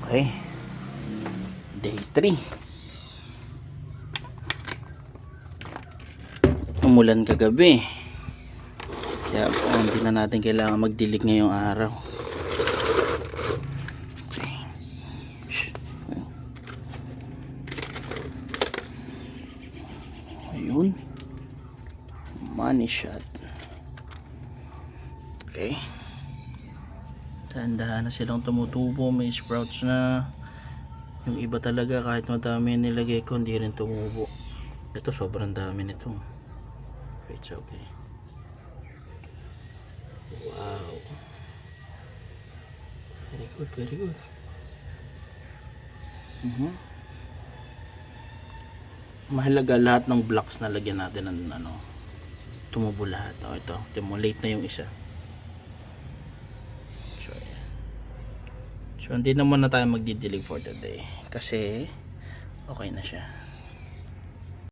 Okay. Day 3. Umulan kagabi. Kaya hindi na natin kailangan magdilig ngayong araw. Okay. Ayun. Money shot. Okay. Tandaan na silang tumutubo. May sprouts na. Yung iba talaga kahit madami nilagay ko hindi rin tumubo. Ito sobrang dami nito. It's okay. Wow. Very good, very good. Mahalaga lahat ng blocks na lagyan natin ng tumubo lahat. Ito, late na yung isa. So, ayan. So hindi naman na tayo magdidilig for today kasi okay na siya.